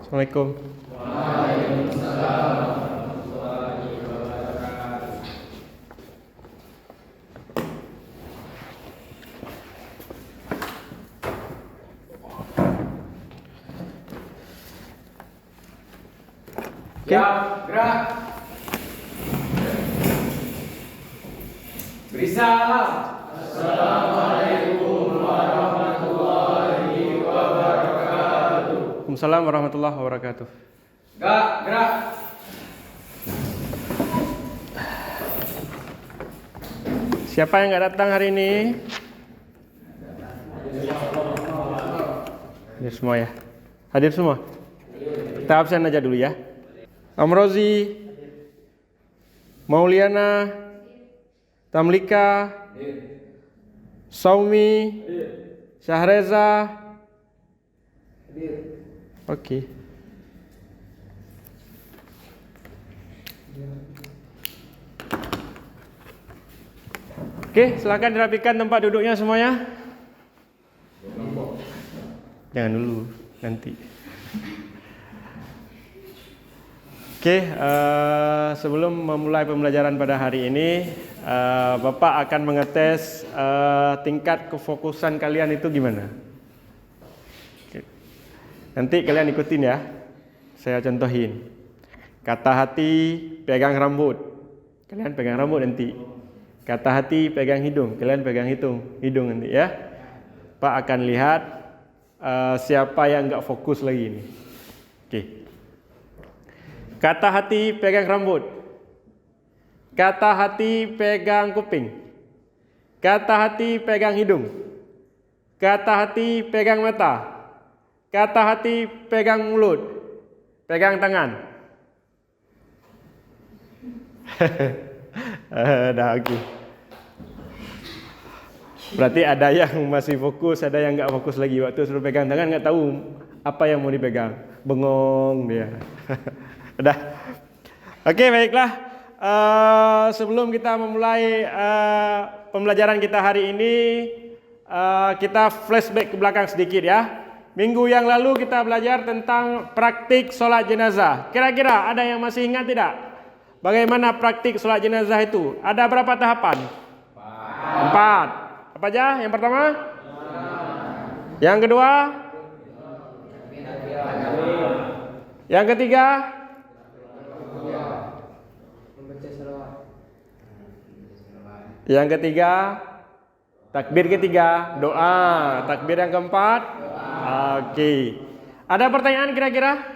Assalamualaikum. Oke. Gerak. Beri salam. Assalamualaikum warahmatullahi wabarakatuh. Waalaikumsalam warahmatullahi wabarakatuh. Gerak. Siapa yang nggak datang hari ini? Hadir semua ya. Hadir semua. Kita absen aja dulu ya. Amrozi, Mauliana, Tamlika, Saumi, Syahreza. Oke. Oke, silakan dirapikan tempat duduknya semuanya. Jangan dulu, nanti. Oke, sebelum memulai pembelajaran pada hari ini, Bapak akan mengetes tingkat kefokusan kalian itu gimana. Oke. Nanti kalian ikutin ya, saya contohin. Kata hati, pegang rambut. Kalian pegang rambut nanti. Kata hati, pegang hidung. Kalian pegang hidung nanti ya. Pak akan lihat siapa yang nggak fokus lagi ini. Oke. Kata hati pegang rambut. Kata hati pegang kuping. Kata hati pegang hidung. Kata hati pegang mata. Kata hati pegang mulut. Pegang tangan. Dah oke. Berarti ada yang masih fokus, ada yang nggak fokus lagi. Waktu suruh pegang tangan nggak tahu apa yang mau dipegang. Bengong dia. Udah. Oke, baiklah. Sebelum kita memulai pembelajaran kita hari ini, kita flashback ke belakang sedikit ya. Minggu yang lalu kita belajar tentang praktik sholat jenazah. Kira-kira ada yang masih ingat tidak? Bagaimana praktik sholat jenazah itu? Ada berapa tahapan? 4. Apa aja? Yang pertama? Yang kedua? Yang ketiga? Yang ketiga, takbir ketiga, doa. Takbir yang keempat, oke. Ada pertanyaan kira-kira?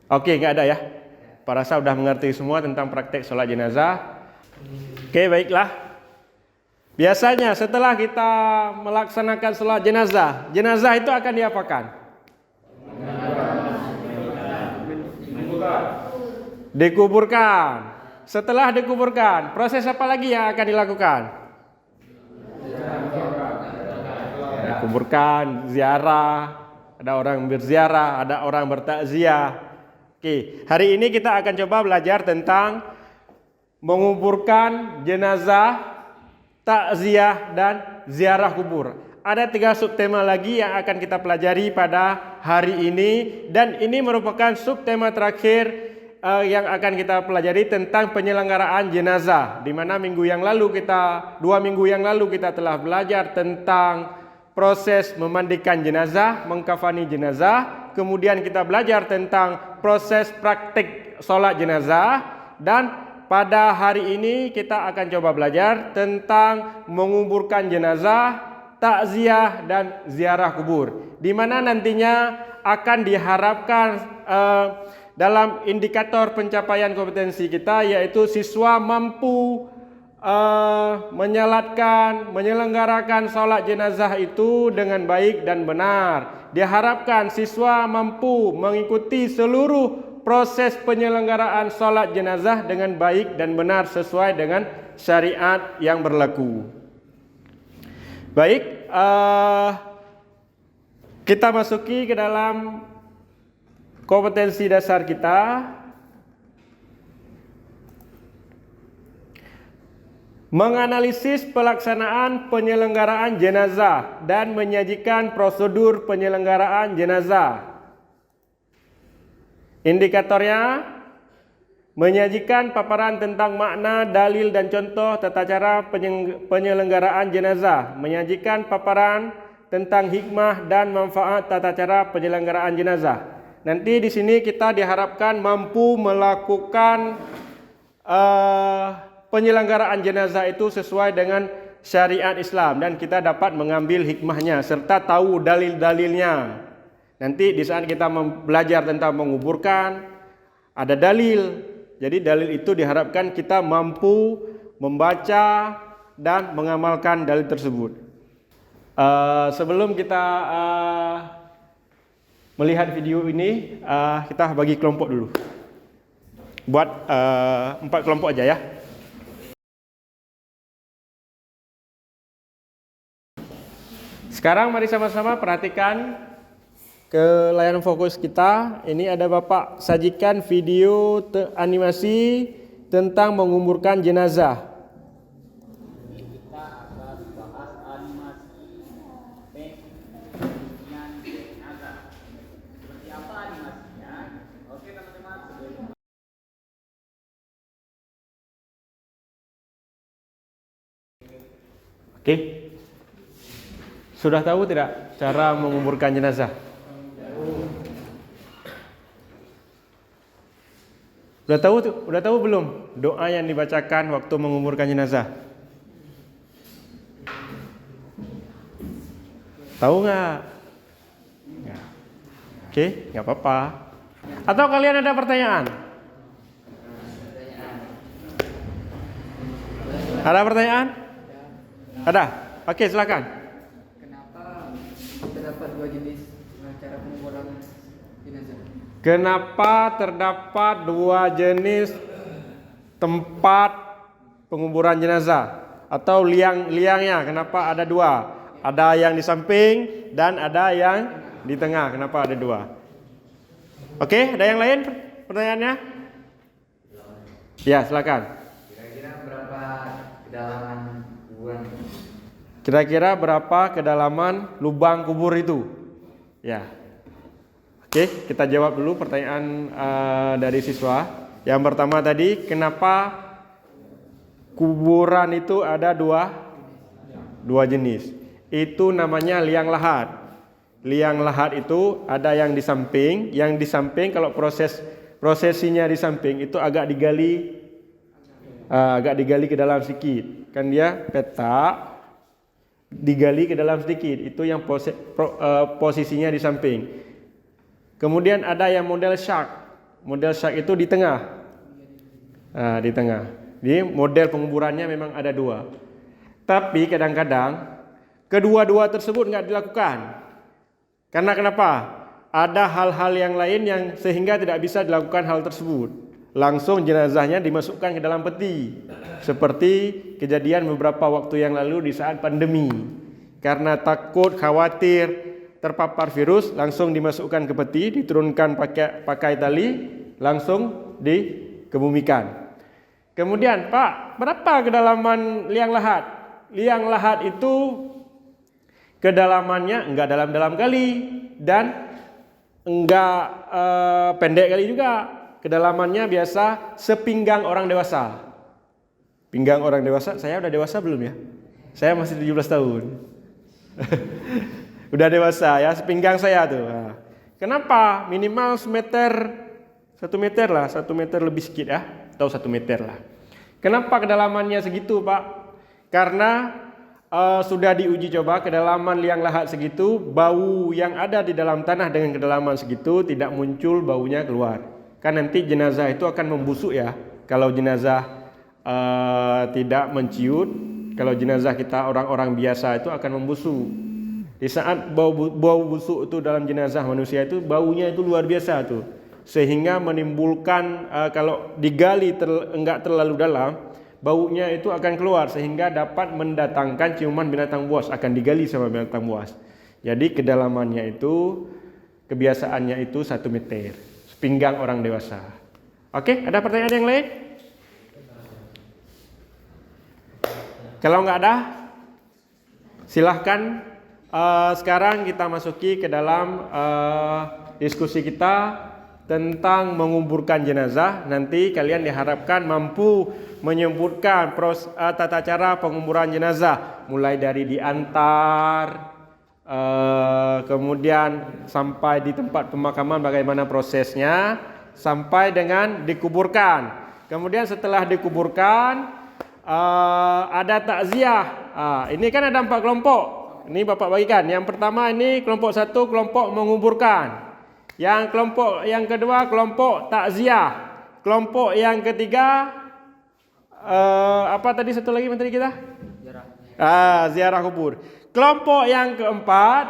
Oke, nggak ada ya. Para rasa sudah mengerti semua tentang praktek sholat jenazah. Oke, baiklah. Biasanya setelah kita melaksanakan sholat jenazah, jenazah itu akan diapakan? Dikuburkan. Setelah dikuburkan, proses apa lagi yang akan dilakukan? Dikuburkan, ziarah, ada orang berziarah, ada orang bertakziah. Oke, hari ini kita akan coba belajar tentang menguburkan jenazah, takziah dan ziarah kubur. Ada 3 subtema lagi yang akan kita pelajari pada hari ini, dan ini merupakan subtema terakhir yang akan kita pelajari tentang penyelenggaraan jenazah, di mana 2 minggu yang lalu kita telah belajar tentang proses memandikan jenazah, mengkafani jenazah. Kemudian kita belajar tentang proses praktik sholat jenazah, dan pada hari ini kita akan coba belajar tentang menguburkan jenazah, takziah dan ziarah kubur, di mana nantinya akan diharapkan dalam indikator pencapaian kompetensi kita, yaitu siswa mampu menyelenggarakan sholat jenazah itu dengan baik dan benar. Diharapkan siswa mampu mengikuti seluruh proses penyelenggaraan sholat jenazah dengan baik dan benar sesuai dengan syariat yang berlaku. Baik, kita masuki ke dalam kompetensi dasar kita. menganalisis pelaksanaan penyelenggaraan jenazah dan menyajikan prosedur penyelenggaraan jenazah. Indikatornya, menyajikan paparan tentang makna, dalil dan contoh tata cara penyelenggaraan jenazah, menyajikan paparan tentang hikmah dan manfaat tata cara penyelenggaraan jenazah. Nanti di sini kita diharapkan mampu melakukan penyelenggaraan jenazah itu sesuai dengan syariat Islam dan kita dapat mengambil hikmahnya serta tahu dalil-dalilnya. Nanti di saat kita belajar tentang menguburkan ada dalil. Jadi dalil itu diharapkan kita mampu membaca dan mengamalkan dalil tersebut. Sebelum kita melihat video ini, kita bagi kelompok dulu. Buat 4 kelompok aja ya. Sekarang mari sama-sama perhatikan ke layar fokus kita. Ini ada Bapak sajikan video animasi tentang menguburkan jenazah. Kita akan bahas animasi penguburan jenazah. Seperti apa animasinya? Oke teman-teman, sebelum Oke. Sudah tahu tidak cara menguburkan jenazah? Udah tahu belum doa yang dibacakan waktu menguburkan jenazah? Tahu nggak? Oke, nggak apa-apa. Atau kalian ada pertanyaan? Ada pertanyaan? Ada? Oke, silakan. Kenapa terdapat 2 jenis cara penguburan jenazah? Kenapa terdapat 2 jenis tempat penguburan jenazah atau liangnya? Kenapa ada 2? Ada yang di samping dan ada yang di tengah. Kenapa ada 2? Oke, ada yang lain pertanyaannya? Ya, silakan. Kira-kira berapa kedalaman kuburan? Kira-kira berapa kedalaman lubang kubur itu? Ya. Oke, kita jawab dulu pertanyaan dari siswa. Yang pertama tadi, kenapa kuburan itu ada dua jenis? Itu namanya liang lahat. Liang lahat itu ada yang di samping. Yang di samping kalau prosesinya di samping itu agak digali ke dalam sedikit. Kan dia petak digali ke dalam sedikit. Itu yang posisinya di samping. Kemudian ada yang model shark. Model shark itu di tengah. Di tengah. Jadi model penguburannya memang ada 2. Tapi kadang-kadang kedua-dua tersebut nggak dilakukan. Karena kenapa? Ada hal-hal yang lain yang sehingga tidak bisa dilakukan hal tersebut. Langsung jenazahnya dimasukkan ke dalam peti. Seperti kejadian beberapa waktu yang lalu di saat pandemi. Karena takut, khawatir terpapar virus, langsung dimasukkan ke peti, diturunkan pakai tali, langsung dikebumikan. Kemudian, Pak, berapa kedalaman liang lahat? Liang lahat itu kedalamannya enggak dalam-dalam kali dan enggak pendek kali juga. Kedalamannya biasa sepinggang orang dewasa. Pinggang orang dewasa, saya udah dewasa belum ya? Saya masih 17 tahun. Udah dewasa ya, sepinggang saya tuh. Nah, kenapa? Minimal 1 meter lah, 1 meter lebih sedikit ya, atau 1 meter lah. Kenapa kedalamannya segitu, Pak? Karena sudah diuji coba kedalaman liang lahat segitu, bau yang ada di dalam tanah dengan kedalaman segitu tidak muncul baunya keluar. Kan nanti jenazah itu akan membusuk ya. Kalau jenazah tidak menciut, kalau jenazah kita orang-orang biasa itu akan membusuk. Di saat bau busuk itu dalam jenazah manusia itu baunya itu luar biasa tuh. Sehingga menimbulkan kalau digali enggak terlalu dalam, baunya itu akan keluar sehingga dapat mendatangkan ciuman binatang buas, akan digali sama binatang buas. Jadi kedalamannya itu kebiasaannya itu 1 meter, sepinggang orang dewasa. Oke, ada pertanyaan yang lain? Kalau nggak ada, silahkan. Sekarang kita masuki ke dalam diskusi kita tentang menguburkan jenazah. Nanti kalian diharapkan mampu menyebutkan tata cara penguburan jenazah, mulai dari diantar, kemudian sampai di tempat pemakaman bagaimana prosesnya, sampai dengan dikuburkan. Kemudian setelah dikuburkan ada takziah. Ini kan ada 4 kelompok. Ini Bapak bagikan. Yang pertama ini kelompok 1, kelompok menguburkan. Yang kelompok yang kedua kelompok takziah. Kelompok yang ketiga apa tadi satu lagi menteri kita? Ziarah kubur. Kelompok yang keempat,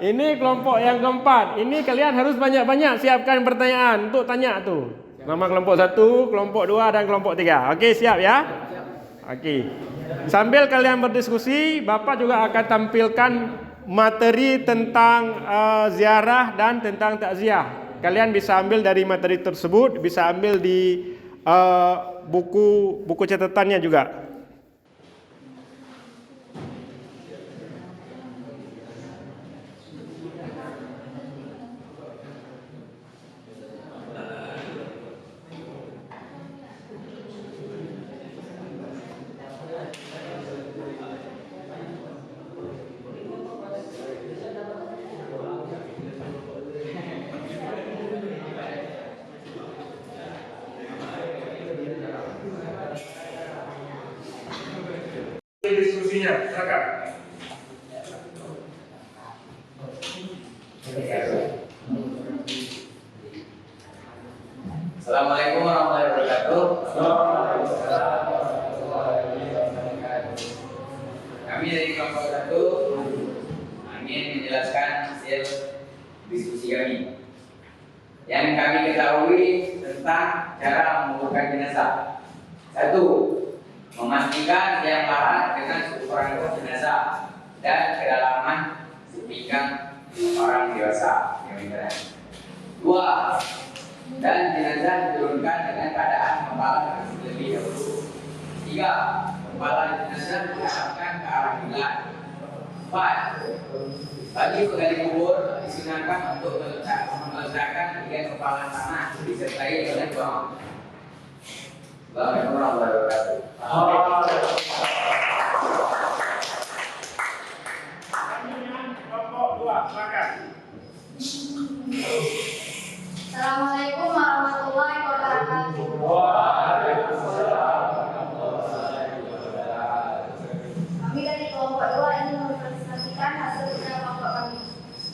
ini kelompok yang keempat. Ini kalian harus banyak-banyak siapkan pertanyaan untuk tanya tuh. Nama kelompok 1, kelompok 2 dan kelompok 3. Okey, siap ya? Okey. Sambil kalian berdiskusi, Bapak juga akan tampilkan materi tentang ziarah dan tentang takziah. Kalian bisa ambil dari materi tersebut, bisa ambil di buku catatannya juga. Diskusinya, silakan. Assalamualaikum warahmatullahi wabarakatuh. Kami dari kelompok 1 ingin menjelaskan hasil diskusi kami. Yang kami ketahui tentang cara menguburkan jenazah. 1. Memastikan yang lahat dengan ukuran jenazah dan kedalaman sepinggang orang dewasa yang benar. 2. Dan jenazah diturunkan dengan keadaan kepala terlebih dahulu. 3. Kepala jenazah diarahkan ke arah kiblat. 4. Bagi penggali kubur disunahkan untuk meletakkan bagian kepala tanah disertai dengan doa. Assalamualaikum warahmatullahi wabarakatuh. Kelompok 2, silakan. Assalamualaikum warahmatullahi wabarakatuh. Kami dari kelompok 2 ingin mempresentasikan hasil kerja kelompok kami.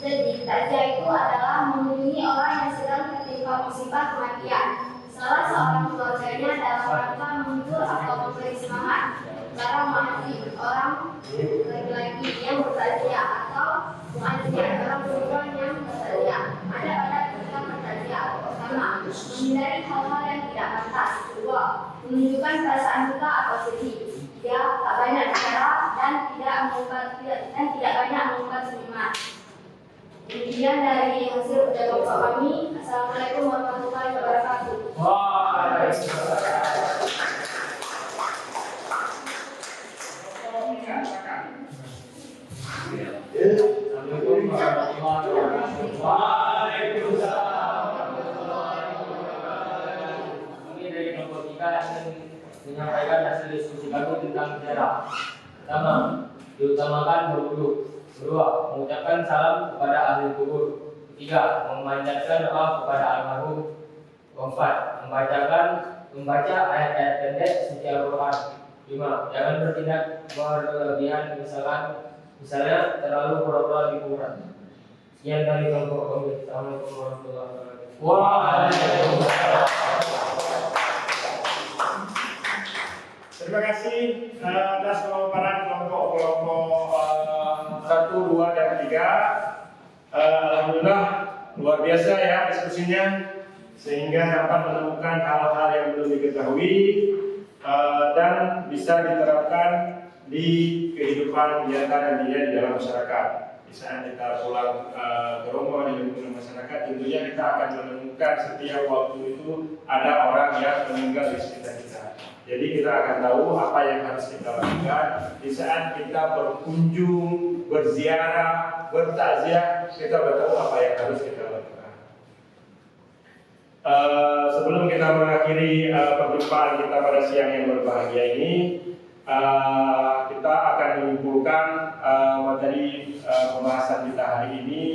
Jadi, takziah itu adalah mengunjungi orang yang sedang tertimpa musibah kematian. Salah seorang keluarganya dalam rangka menghibur atau memberi semangat. Para mahasiswa orang laki-laki yang bertakziah atau muadzin orang perempuan yang bertakziah. Ada pada ketika bertakziah. Pertama, menghindari hal-hal yang tidak pantas. 2. Menunjukkan perasaan duka atau sedih. 3. Tak banyak bicara dan tidak banyak mengumpat senyuman. Demikian dari hasil kerja kelompok kami. Assalamualaikum warahmatullahi wabarakatuh. Kami dari kelompok 3 ingin menyampaikan hasil diskusi kami tentang sejarah. Pertama, diutamakan berwudu. 2. Mengucapkan salam kepada ahli kubur. 3. Memanjatkan doa kepada almarhum. 4. Membaca ayat-ayat pendek suci Al-Quran. 5. Jangan bertindak berlebihan, misalnya terlalu pura-pura di kuburan. Sekian dari kelompok kami. Assalamualaikum warahmatullahi wabarakatuh. Waalaikumsalam. Terima kasih atas pemaparan kelompok 1, 2, dan 3. Alhamdulillah luar biasa ya diskusinya, sehingga dapat menemukan hal-hal yang belum diketahui dan bisa diterapkan di kehidupan nyata nantinya di dalam masyarakat. di saat kita pulang ke rumah di lingkungan masyarakat, tentunya kita akan menemukan setiap waktu itu ada orang yang meninggal di sekitar kita. Jadi kita akan tahu apa yang harus kita lakukan di saat kita berkunjung, berziarah, bertakziah, kita tahu apa yang harus kita lakukan. Sebelum kita mengakhiri perjumpaan kita pada siang yang berbahagia ini, kita akan menyimpulkan materi pembahasan kita hari ini.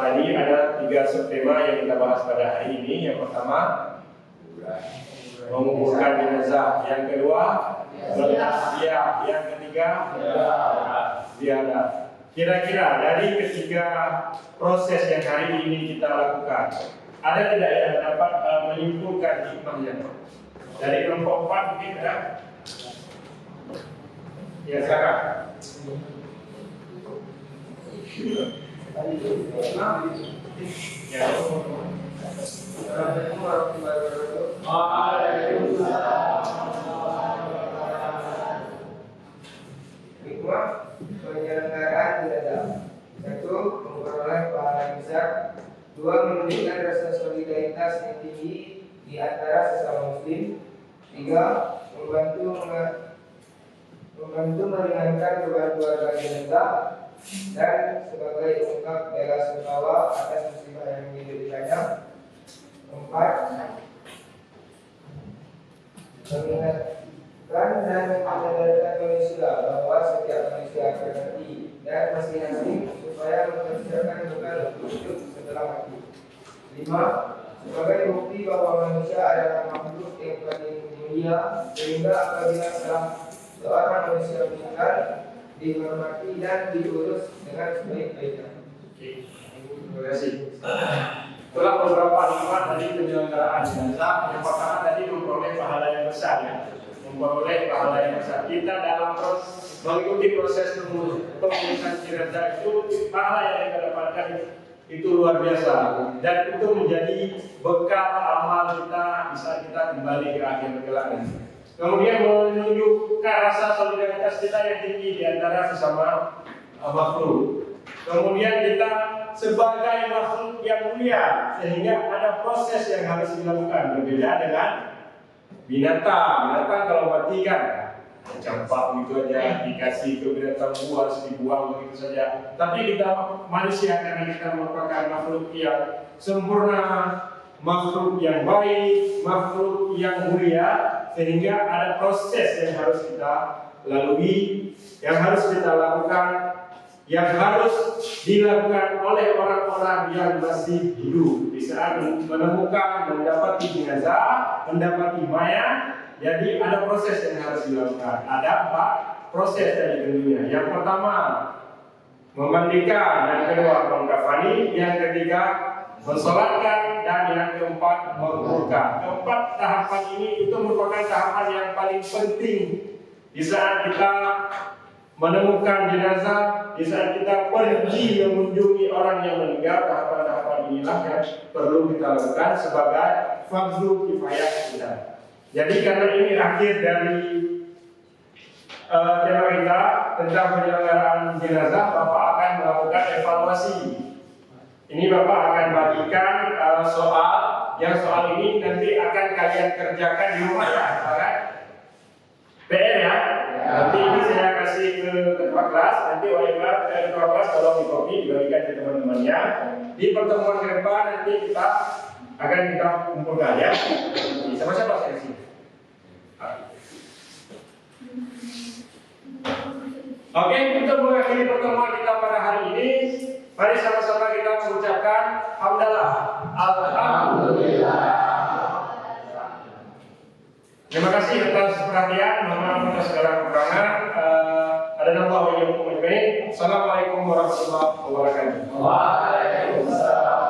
Tadi ada 3 subtema yang kita bahas pada hari ini. Yang pertama, menguburkan jenazah. Yang kedua, bertakziah. Yang ketiga, ziarah. Kira-kira dari ketiga proses yang hari ini kita lakukan, ada tidak yang dapat menyimpulkan hikmahnya? Dari kelompok 4 mungkin ada? Ya, sekarang. Ya. Hikmah penyelenggaraan jenazah. 1. Memperoleh pahala yang besar. 2. Menunjukkan rasa solidaritas yang tinggi di antara sesama muslim. 3. Membantu meringankan beban keluarga jenazah. Dan sebagai ungkap bela sungkawa atas musibah yang menimpa. 4. Mengingatkan dan menyadarkan manusia bahwa setiap manusia akan mati dan masing-masing supaya mempersiapkan bekal untuk hidup setelah mati. 5. Sebagai bukti bahwa manusia adalah makhluk yang paling mulia, sehingga apabila salah seorang manusia meninggal, dihormati dan diurus dengan sebaik-baiknya. Oke, terima kasih. Itulah beberapa hikmah dari penyelenggaraan jenazah. Yang pertama tadi memperoleh pahala yang besar, ya. Memperoleh pahala yang besar. Kita dalam mengikuti proses pengurusan jenazah itu, pahala yang kita dapatkan itu luar biasa, dan itu menjadi bekal amal kita bisa kita kembali ke akhir kelak. Kemudian menunjukkan rasa solidaritas kita yang tinggi di antara sesama makhluk. Kemudian kita sebagai makhluk yang mulia, sehingga ada proses yang harus dilakukan, berbeda dengan binatang. Binatang kalau mati kan campak gitu aja, dikasih ke binatang buas, dibuang begitu saja. Tapi kita manusia, karena kita merupakan makhluk yang sempurna, makhluk yang baik, makhluk yang mulia, sehingga ada proses yang harus kita lalui, yang harus kita lakukan, yang harus dilakukan oleh orang-orang yang masih hidup di saat menemukan, mendapati jenazah, mendapati mayat. Jadi ada proses yang harus dilakukan. Ada 4 proses dari dunia. Yang pertama, memandikan. Yang kedua, mengkafani. Yang ketiga, mensolatkan. Dan yang keempat, menguburkan. Keempat tahapan ini itu merupakan tahapan yang paling penting di saat kita menemukan jenazah, di saat kita pergi mengunjungi orang yang meninggal. Tahapan-tahapan inilah yang perlu kita lakukan sebagai fardhu kifayah kita. Jadi karena ini akhir dari tema kita tentang penyelenggaraan jenazah, Bapak akan melakukan evaluasi. Ini Bapak akan bagikan soal, yang soal ini nanti akan kalian kerjakan di rumah ya, kan? PR ya. Nanti ini saya kasih ke ketua kelas, nanti wali ketua kelas tolong di copy dibagikan ke teman-temannya. Di pertemuan ke depan nanti kita kumpulkan ya. Sama-sama saya sini. Oke, untuk mengakhiri pertemuan kita pada hari ini, mari sama-sama kita mengucapkan hamdalah. Alhamdulillah. Terima kasih atas perhatian, mohon maaf atas segala kekurangan. Assalamualaikum warahmatullahi wabarakatuh. Waalaikumsalam.